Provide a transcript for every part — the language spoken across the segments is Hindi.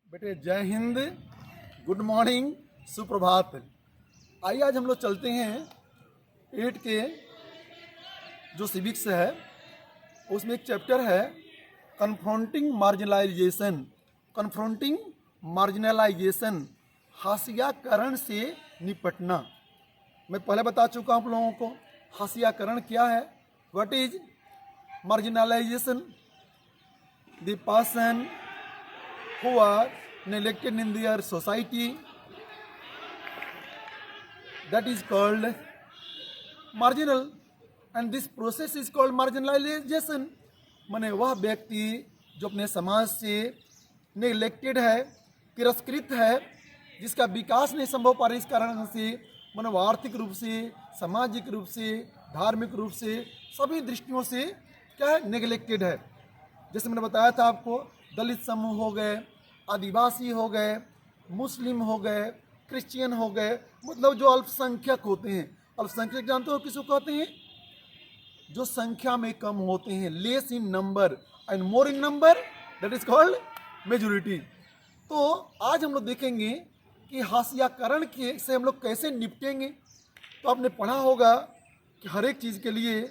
बेटे जय हिंद, गुड मॉर्निंग, सुप्रभात। आइए आज हम लोग चलते हैं 8 के जो सिविक्स है उसमें एक चैप्टर है कन्फ्रंटिंग मार्जिनलाइजेशन। कन्फ्रंटिंग मार्जिनलाइजेशन, हाशियाकरण से निपटना। मैं पहले बता चुका हूँ आप लोगों को हाशियाकरण क्या है। What is marginalisation? The person who are neglected in their society, that is called marginal, and this process is called marginalization। माने वह व्यक्ति जो अपने समाज से नेग्लेक्टेड है, तिरस्कृत है, जिसका विकास नहीं संभव पा रहा, इस कारण से माने वो आर्थिक रूप से, सामाजिक रूप से, धार्मिक रूप से, सभी दृष्टियों से क्या है, नेग्लेक्टेड है। जैसे मैंने बताया था आपको, दलित समूह हो गए, आदिवासी हो गए, मुस्लिम हो गए, क्रिश्चियन हो गए, मतलब जो अल्पसंख्यक होते हैं। अल्पसंख्यक जानते हो किसको कहते हैं? जो संख्या में कम होते हैं, less in number and more in number, that is called majority. तो आज हम लोग देखेंगे कि हाशियाकरण के से हम लोग कैसे निपटेंगे। तो आपने पढ़ा होगा कि हर एक चीज़ के लिए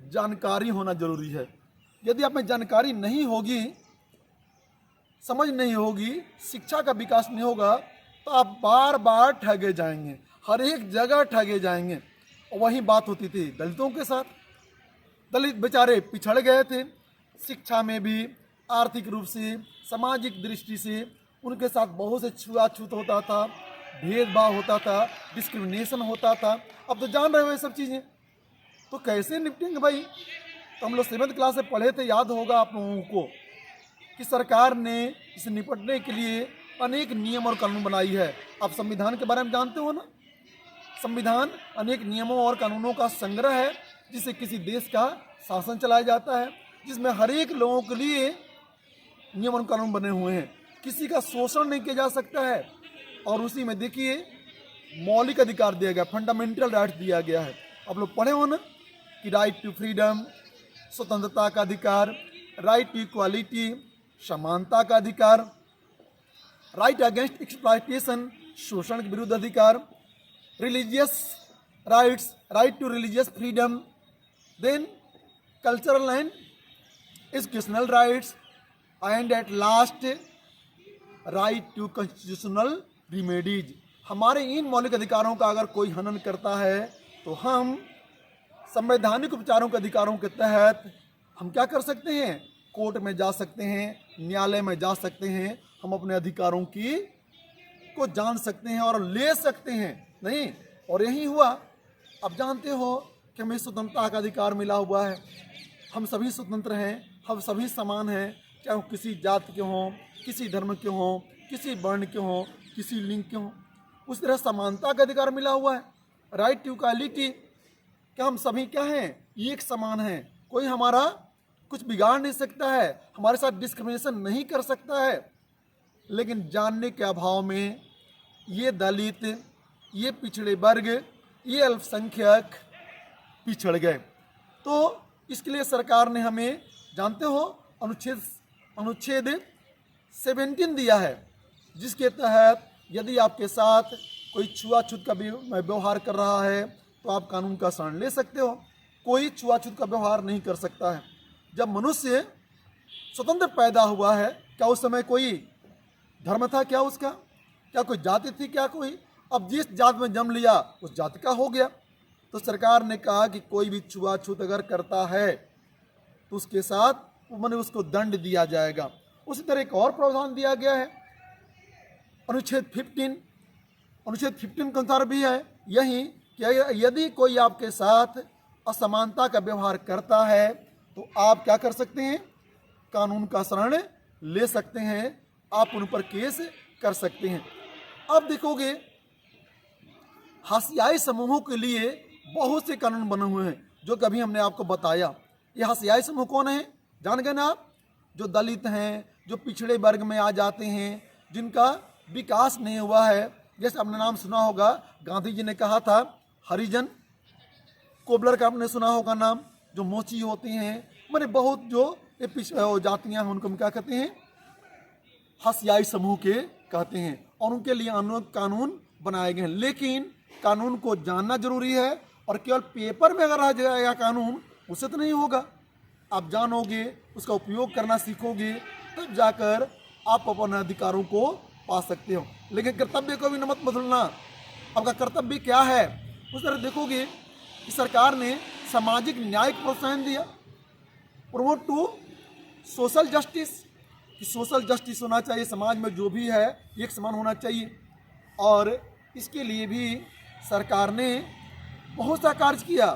जानकारी होना जरूरी है। यदि आप में जानकारी नहीं होगी, समझ नहीं होगी, शिक्षा का विकास नहीं होगा, तो आप बार बार ठगे जाएंगे, हर एक जगह ठगे जाएंगे। और वही बात होती थी दलितों के साथ। दलित बेचारे पिछड़ गए थे, शिक्षा में भी, आर्थिक रूप से, सामाजिक दृष्टि से उनके साथ बहुत से छुआछूत होता था, भेदभाव होता था, डिस्क्रिमिनेशन होता था। अब तो जान रहे हो ये सब चीज़ें। तो कैसे निपटेंगे भाई? तो हम लोग 7th क्लास से पढ़े थे, याद होगा आप लोगों को कि सरकार ने इसे निपटने के लिए अनेक नियम और कानून बनाई है। आप संविधान के बारे में जानते हो ना? संविधान अनेक नियमों और कानूनों का संग्रह है जिससे किसी देश का शासन चलाया जाता है, जिसमें हर एक लोगों के लिए नियम और कानून बने हुए हैं। किसी का शोषण नहीं किया जा सकता है। और उसी में देखिए मौलिक अधिकार दिया गया, फंडामेंटल राइट दिया गया है। आप लोग पढ़े हो ना कि राइट टू फ्रीडम, स्वतंत्रता का अधिकार, राइट टू इक्वालिटी, समानता का अधिकार, राइट अगेंस्ट एक्सप्लॉयटेशन, शोषण के विरुद्ध अधिकार, religious rights, right to religious freedom, then cultural and educational rights, and at last right to constitutional remedies. हमारे इन मौलिक अधिकारों का अगर कोई हनन करता है तो हम संवैधानिक उपचारों के अधिकारों के तहत हम क्या कर सकते हैं? कोर्ट में जा सकते हैं, न्यायालय में जा सकते हैं, हम अपने अधिकारों की को जान सकते हैं और ले सकते हैं। नहीं, और यही हुआ। अब जानते हो कि हमें स्वतंत्रता का अधिकार मिला हुआ है, हम सभी स्वतंत्र हैं, हम सभी समान हैं, चाहे वो किसी जाति के हों, किसी धर्म के हों, किसी वर्ण के हों, किसी लिंग के हों। उस तरह समानता का अधिकार मिला हुआ है, राइट टू इक्वालिटी, कि हम सभी क्या हैं, एक समान हैं, कोई हमारा कुछ बिगाड़ नहीं सकता है, हमारे साथ डिस्क्रिमिनेशन नहीं कर सकता है। लेकिन जानने के अभाव में ये दलित, ये पिछड़े वर्ग, ये अल्पसंख्यक पिछड़ गए। तो इसके लिए सरकार ने हमें, जानते हो, अनुच्छेद 17 दिया है, जिसके तहत यदि आपके साथ कोई छुआछूत का व्यवहार कर रहा है तो आप कानून का शरण ले सकते हो। कोई छुआछूत का व्यवहार नहीं कर सकता है। जब मनुष्य स्वतंत्र पैदा हुआ है, क्या उस समय कोई धर्म था? क्या उसका? क्या कोई जाति थी? क्या कोई? अब जिस जात में जन्म लिया उस जाति का हो गया। तो सरकार ने कहा कि कोई भी छुआछूत अगर करता है तो उसके साथ मैंने उसको दंड दिया जाएगा। उसी तरह एक और प्रावधान दिया गया है, अनुच्छेद 15। अनुच्छेद 15 के अनुसार भी है यही कि यदि कोई आपके साथ असमानता का व्यवहार करता है तो आप क्या कर सकते हैं? कानून का शरण ले सकते हैं, आप उन पर केस कर सकते हैं। अब देखोगे हाशियाई समूहों के लिए बहुत से कानून बने हुए हैं, जो कभी हमने आपको बताया। ये हाशियाई समूह कौन है? जान गए ना आप? जो दलित हैं, जो पिछड़े वर्ग में आ जाते हैं, जिनका विकास नहीं हुआ है। जैसे आपने नाम सुना होगा, गांधी जी ने कहा था हरिजन। कोबलर का आपने सुना होगा नाम, जो मोची होती हैं, मैंने बहुत जो ये जातियां हैं उनको हम क्या कहते हैं? हत्याई समूह के कहते हैं और उनके लिए अनेक कानून बनाए गए हैं। लेकिन कानून को जानना जरूरी है और केवल पेपर में अगर आ जाएगा कानून उससे तो नहीं होगा। आप जानोगे, उसका उपयोग करना सीखोगे, तब जाकर आप अपने अधिकारों को पा सकते हो। लेकिन कर्तव्य को भी न मत बदलना। आपका कर्तव्य क्या है उस तरह देखोगे कि सरकार ने सामाजिक न्याय को प्रोत्साहन दिया, प्रमोट टू सोशल जस्टिस, कि सोशल जस्टिस होना चाहिए, समाज में जो भी है एक समान होना चाहिए। और इसके लिए भी सरकार ने बहुत सा कार्य किया।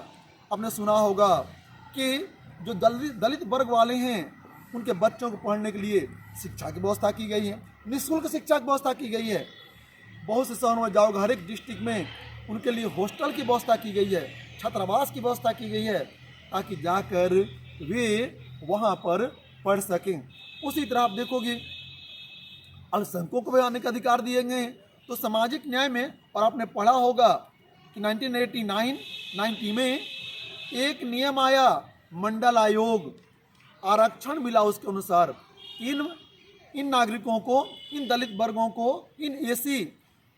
आपने सुना होगा कि जो दलित वर्ग वाले हैं उनके बच्चों को पढ़ने के लिए शिक्षा की व्यवस्था की गई है, निःशुल्क शिक्षा की व्यवस्था की गई है। बहुत से शहरों में जाओगे, हर एक डिस्ट्रिक्ट में उनके लिए हॉस्टल की व्यवस्था की गई है, छात्रावास की व्यवस्था की गई है, ताकि जाकर वे वहाँ पर पढ़ सकें। उसी तरह आप देखोगे अल्पसंख्यकों को भी आने का अधिकार दिए गए हैं। तो सामाजिक न्याय में, और आपने पढ़ा होगा कि 1989-90 में एक नियम आया, मंडल आयोग, आरक्षण मिला उसके अनुसार इन नागरिकों को, इन दलित वर्गों को, इन एसी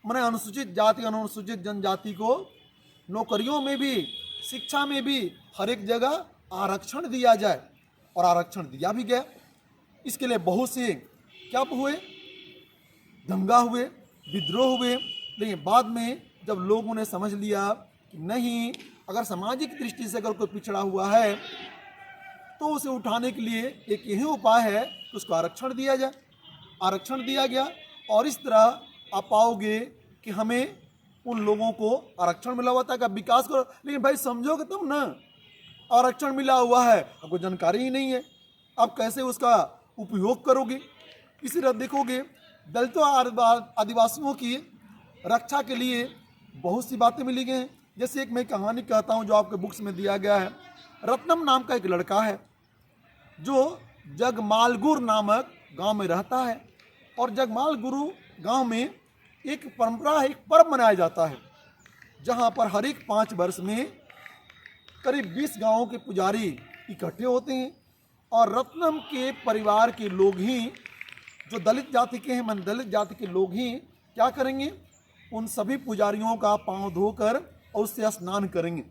माने अनुसूचित जाति अनुसूचित जनजाति को नौकरियों में भी, शिक्षा में भी, हर एक जगह आरक्षण दिया जाए। और आरक्षण दिया भी गया। इसके लिए बहुत से क्या हुए, दंगा हुए, विद्रोह हुए। लेकिन बाद में जब लोगों ने समझ लिया कि नहीं, अगर सामाजिक दृष्टि से अगर कोई पिछड़ा हुआ है तो उसे उठाने के लिए एक यही उपाय है कि उसको आरक्षण दिया जाए। आरक्षण दिया गया और इस तरह आप पाओगे कि हमें उन लोगों को आरक्षण मिला हुआ था कि विकास करो। लेकिन भाई समझोगे तुम ना, आरक्षण मिला हुआ है, आपको जानकारी ही नहीं है, आप कैसे उसका उपयोग करोगे। इसी तरह देखोगे दलितों आदिवासियों की रक्षा के लिए बहुत सी बातें मिली गई हैं। जैसे एक मैं कहानी कहता हूँ जो आपके बुक्स में दिया गया है। रत्नम नाम का एक लड़का है जो जगमालगुर नामक गांव में रहता है। और जगमालगुरु गांव में एक परंपरा है, एक पर्व मनाया जाता है, जहां पर हर एक 5 वर्ष में करीब 20 गांवों के पुजारी इकट्ठे होते हैं। और रत्नम के परिवार के लोग ही, जो दलित जाति के हैं, मन दलित जाति के लोग ही क्या करेंगे, उन सभी पुजारियों का पांव धोकर और उससे स्नान करेंगे।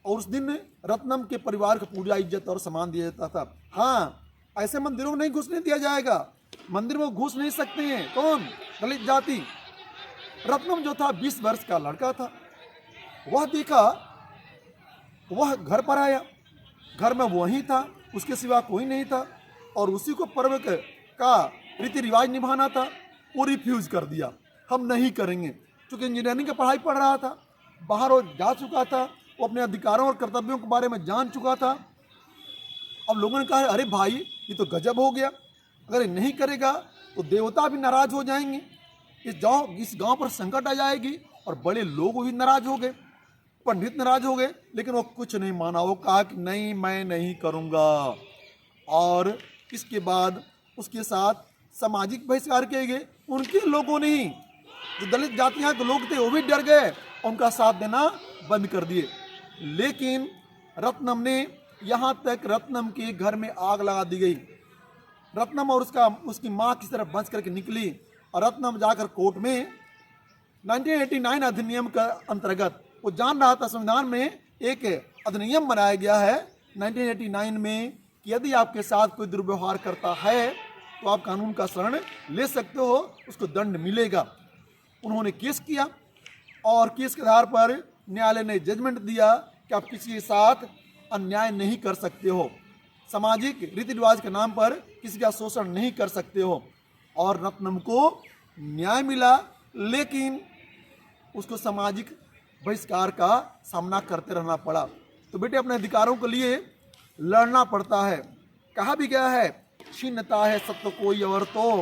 और उस दिन रत्नम के परिवार को पूजा, इज्जत और सम्मान दिया जाता था। हाँ, ऐसे मंदिरों में नहीं घुसने दिया जाएगा, मंदिर में घुस नहीं सकते हैं कौन, दलित जाति। रत्नम जो था 20 वर्ष का लड़का था। वह देखा, वह घर पर आया, घर में वही था, उसके सिवा कोई नहीं था। और उसी को पर्व का रीति रिवाज निभाना था, वो रिफ्यूज कर दिया, हम नहीं करेंगे। क्योंकि इंजीनियरिंग की पढ़ाई पढ़ रहा था, बाहर वो जा चुका था, वो अपने अधिकारों और कर्तव्यों के बारे में जान चुका था। अब लोगों ने कहा अरे भाई ये तो गजब हो गया, अगर ये नहीं करेगा तो देवता भी नाराज हो जाएंगे, इस गांव पर संकट आ जाएगी। और बड़े लोग भी नाराज हो गए, पंडित नाराज हो गए। लेकिन वो कुछ नहीं माना, वो कहा कि नहीं, मैं नहीं करूँगा। और इसके बाद उसके साथ सामाजिक बहिष्कार किए गए। उनके लोगों ने ही, जो दलित जातियाँ के लोग थे वो भी डर गए, उनका साथ देना बंद कर दिए। लेकिन रत्नम ने, यहाँ तक रत्नम के घर में आग लगा दी गई। रत्नम और उसकी माँ किस तरह बच करके निकली। और रत्नम जाकर कोर्ट में 1989 अधिनियम का अंतर्गत, वो जान रहा था संविधान में एक अधिनियम बनाया गया है 1989 में कि यदि आपके साथ कोई दुर्व्यवहार करता है तो आप कानून का शरण ले सकते हो, उसको दंड मिलेगा। उन्होंने केस किया और केस के आधार पर न्यायालय ने जजमेंट दिया कि आप किसी के साथ अन्याय नहीं कर सकते हो, सामाजिक रीति रिवाज के नाम पर किसी का शोषण नहीं कर सकते हो। और रत्नम को न्याय मिला, लेकिन उसको सामाजिक बहिष्कार का सामना करते रहना पड़ा। तो बेटे अपने अधिकारों के लिए लड़ना पड़ता है। कहा भी गया है, छीनता है सत्य कोई और तो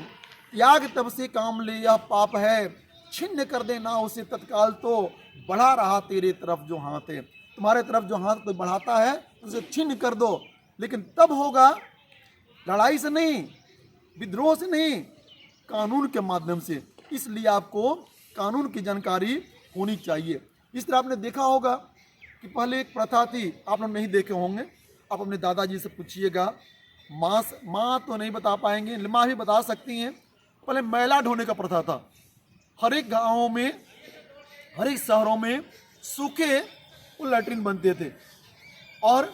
त्याग तब से काम ले, यह पाप है, छिन्न कर देना उसे तत्काल तो बढ़ा रहा तेरे तरफ जो हाथ है। तुम्हारे तरफ जो हाथ कोई बढ़ाता है उसे छिन्न कर दो, लेकिन तब होगा लड़ाई से नहीं, विद्रोह से नहीं, कानून के माध्यम से। इसलिए आपको कानून की जानकारी होनी चाहिए। इस तरह आपने देखा होगा कि पहले एक प्रथा थी, आप लोग नहीं देखे होंगे, आप अपने दादाजी से पूछिएगा, माँ तो नहीं बता पाएंगे, माँ भी बता सकती हैं। पहले मैला ढोने का प्रथा था। हर एक गाँवों में, हर एक शहरों में सूखे वो लैट्रिन बनते थे और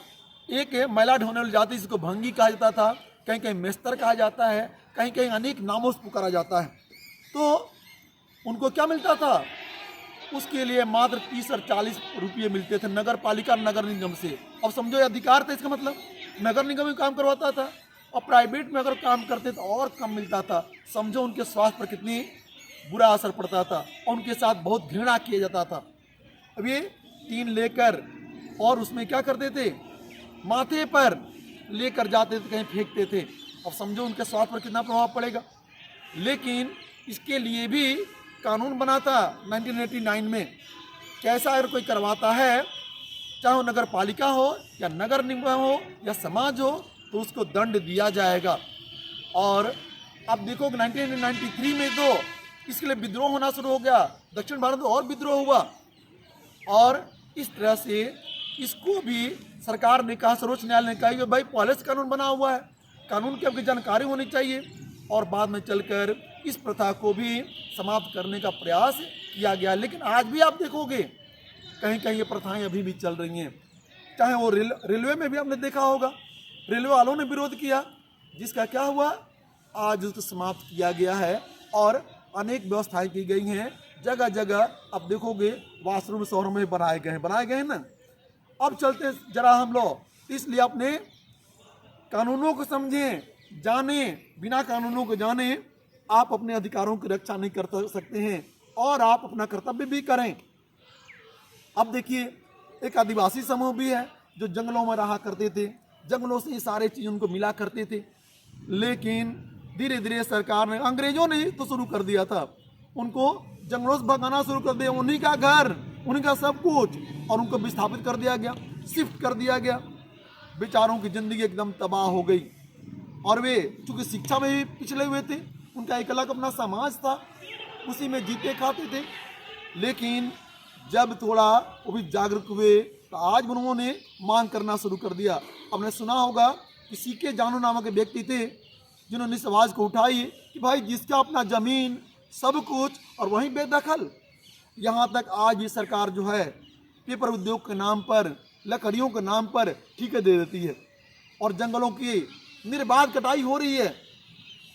एक मैला ढोने वाली जाति जिसको भंगी कहा जाता था, कहीं कहीं मेस्तर कहा जाता है, कहीं कहीं अनेक नामों से पुकारा जाता है। तो उनको क्या मिलता था? उसके लिए मात्र 30 और 40 रुपये मिलते थे नगर पालिका, नगर निगम से। अब समझो ये अधिकार था, इसका मतलब नगर निगम में काम करवाता था और प्राइवेट में अगर काम करते तो और कम मिलता था। समझो उनके स्वास्थ्य पर कितनी बुरा असर पड़ता था और उनके साथ बहुत घृणा किया जाता था। अब ये टीन लेकर और उसमें क्या करते थे? माथे पर लेकर जाते थे, कहीं फेंकते थे। अब समझो उनके स्वास्थ्य पर कितना प्रभाव पड़ेगा। लेकिन इसके लिए भी कानून बना था 1989 में। कैसा अगर कोई करवाता है, चाहे वो नगर पालिका हो या नगर निगम हो या समाज हो, तो उसको दंड दिया जाएगा। और अब देखो 1993 में तो इसके लिए विद्रोह होना शुरू हो गया। दक्षिण भारत में और विद्रोह हुआ और इस तरह से इसको भी सरकार ने कहा, सर्वोच्च न्यायालय ने कहा कि भाई पहले से कानून बना हुआ है, कानून की आपकी जानकारी होनी चाहिए। और बाद में चलकर इस प्रथा को भी समाप्त करने का प्रयास किया गया। लेकिन आज भी आप देखोगे कहीं कहीं ये प्रथाएं अभी भी चल रही हैं। चाहे वो रेलवे में भी आपने देखा होगा, रेलवे वालों ने विरोध किया, जिसका क्या हुआ, आज उसको समाप्त किया गया है और अनेक व्यवस्थाएं की गई हैं। जगह जगह आप देखोगे वॉशरूम शहरों में बनाए गए हैं ना। अब चलते जरा हम लोग, इसलिए अपने कानूनों को समझें, जाने, बिना कानूनों को जाने आप अपने अधिकारों की रक्षा नहीं कर सकते हैं और आप अपना कर्तव्य भी करें। अब देखिए एक आदिवासी समूह भी है जो जंगलों में रहा करते थे, जंगलों से ये सारे चीज़ उनको मिला करते थे। लेकिन धीरे धीरे सरकार ने, अंग्रेजों ने तो शुरू कर दिया था, उनको जंगलों से भगाना शुरू कर दिया। उन्हीं का घर, उन्हीं का सब कुछ, और उनको विस्थापित कर दिया गया, शिफ्ट कर दिया गया। बेचारों की जिंदगी एकदम तबाह हो गई और वे चूंकि शिक्षा में भी पिछड़े हुए थे, उनका एक अलग अपना समाज था, उसी में जीते खाते थे। लेकिन जब थोड़ा वो भी जागरूक हुए तो आज उन्होंने मांग करना शुरू कर दिया। आपने सुना होगा कि सीके जानू नामक व्यक्ति थे जिन्होंने इस आवाज़ को उठाई कि भाई जिसका अपना जमीन सब कुछ और वहीं बेदखल। यहाँ तक आज ये सरकार जो है पेपर उद्योग के नाम पर, लकड़ियों के नाम पर ठेके दे देती है और जंगलों की निर्बाध कटाई हो रही है,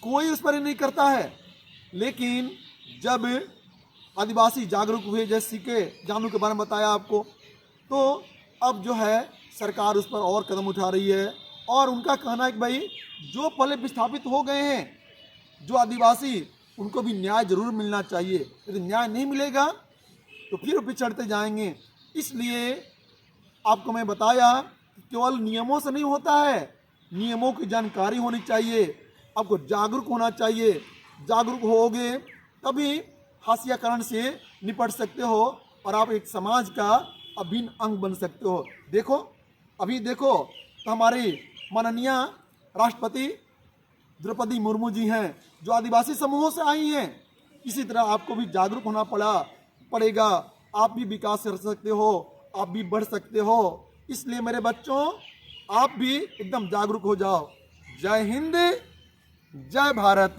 कोई उस पर नहीं करता है। लेकिन जब आदिवासी जागरूक हुए, जैसे सीके जानू के बारे में बताया आपको, तो अब जो है सरकार उस पर और कदम उठा रही है। और उनका कहना है कि भाई जो पहले विस्थापित हो गए हैं, जो आदिवासी, उनको भी न्याय जरूर मिलना चाहिए। यदि न्याय नहीं मिलेगा तो फिर पिछड़ते जाएंगे। इसलिए आपको मैं बताया कि केवल नियमों से नहीं होता है, नियमों की जानकारी होनी चाहिए, आपको जागरूक होना चाहिए। जागरूक होगे तभी हाशियाकरण से निपट सकते हो और आप एक समाज का अभिन्न अंग बन सकते हो। देखो अभी देखो तो हमारी माननीय राष्ट्रपति द्रौपदी मुर्मू जी हैं जो आदिवासी समूहों से आई हैं। इसी तरह आपको भी जागरूक होना पड़ेगा। आप भी विकास कर सकते हो, आप भी बढ़ सकते हो। इसलिए मेरे बच्चों, आप भी एकदम जागरूक हो जाओ। जय हिंद, जय भारत।